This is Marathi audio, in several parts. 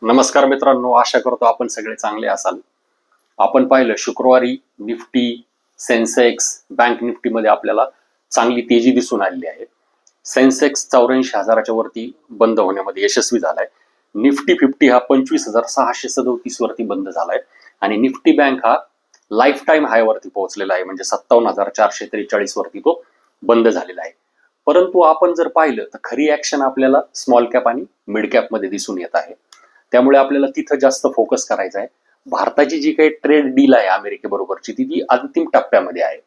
नमस्कार मित्रांनो, आशा करतो आपण सगळे चांगले असाल. आपण पाहिलं शुक्रवारी निफ्टी, सेन्सेक्स, बँक निफ्टीमध्ये आपल्याला चांगली तेजी दिसून आलेली आहे. सेन्सेक्स 84,000च्या वरती बंद होण्यामध्ये यशस्वी झालाय. निफ्टी 50 हा 25,637 वरती बंद झालाय आणि निफ्टी बँक हा लाईफ टाईम हाय वरती पोहोचलेला आहे, म्हणजे 57,443 वरती तो बंद झालेला आहे. परंतु आपण जर पाहिलं तर खरी ऍक्शन आपल्याला स्मॉल कॅप आणि मिड कॅप मध्ये दिसून येत आहे. त्यामुळे आपल्याला तिथं जास्त फोकस करायचा आहे. भारताची जी काही ट्रेड डील आहे अमेरिकेबरोबरची ती अंतिम टप्प्यामध्ये आहे.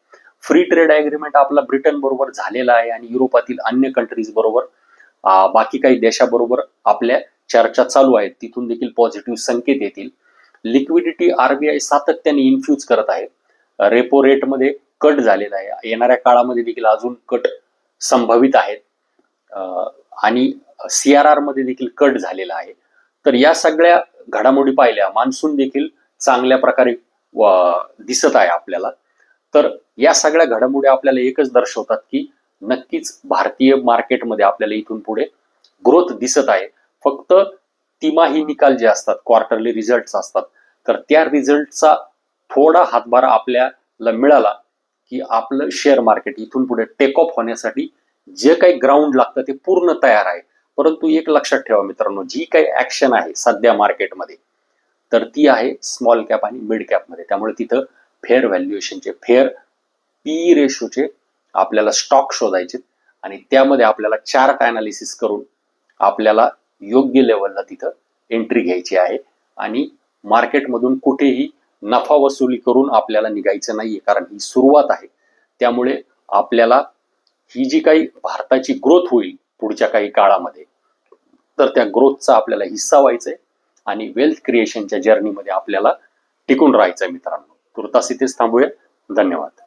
फ्री ट्रेड अग्रीमेंट आपला ब्रिटन बरोबर झालेला आहे आणि युरोपातील अन्य कंट्रीज बरोबर बाकी काही देशाबरोबर आपल्या चर्चा चालू आहेत. तिथून देखील पॉझिटिव्ह संकेत येतील. लिक्विडिटी आरबीआय सातत्याने इन्फ्यूज करत आहे. रेपो रेटमध्ये कट झालेला आहे. येणाऱ्या काळामध्ये देखील अजून कट संभावित आहेत आणि सीआरआर मध्ये देखील कट झालेला आहे. तर या सगळ्या घडामोडी पाहिल्या, मान्सून देखील चांगल्या प्रकारे दिसत आहे आपल्याला. तर या सगळ्या घडामोडी आपल्याला एकच दर्शवतात की नक्कीच भारतीय मार्केटमध्ये आपल्याला इथून पुढे ग्रोथ दिसत आहे. फक्त तिमाही निकाल जे असतात, क्वार्टरली रिझल्ट असतात, तर त्या रिझल्टचा थोडा हातभार आपल्याला मिळाला की आपलं शेअर मार्केट इथून पुढे टेक ऑफ होण्यासाठी जे काही ग्राउंड लागतं ते पूर्ण तयार आहे. परंतु एक लक्षात ठेवा मित्रांनो, जी काही ऍक्शन आहे सध्या मार्केटमध्ये तर ती आहे स्मॉल कॅप आणि मिड कॅप मध्ये. त्यामुळे तिथं फेअर व्हॅल्युएशनचे, फेअर पी रेशोचे आपल्याला स्टॉक शोधायचे आणि त्यामध्ये आपल्याला चार्ट अनालिसिस करून आपल्याला योग्य लेवलला तिथं एंट्री घ्यायची आहे आणि मार्केटमधून कुठेही नफा वसुली करून आपल्याला निघायचं नाहीये, कारण ही सुरुवात आहे. त्यामुळे आपल्याला ही जी काही भारताची ग्रोथ होईल पुढच्या काही काळामध्ये, तर त्या ग्रोथचा आपल्याला हिस्सा व्हायचंय आणि वेल्थ क्रिएशनच्या जर्नीमध्ये आपल्याला टिकून राहायचंय मित्रांनो. तुर्तास इथेच थांबूया. धन्यवाद.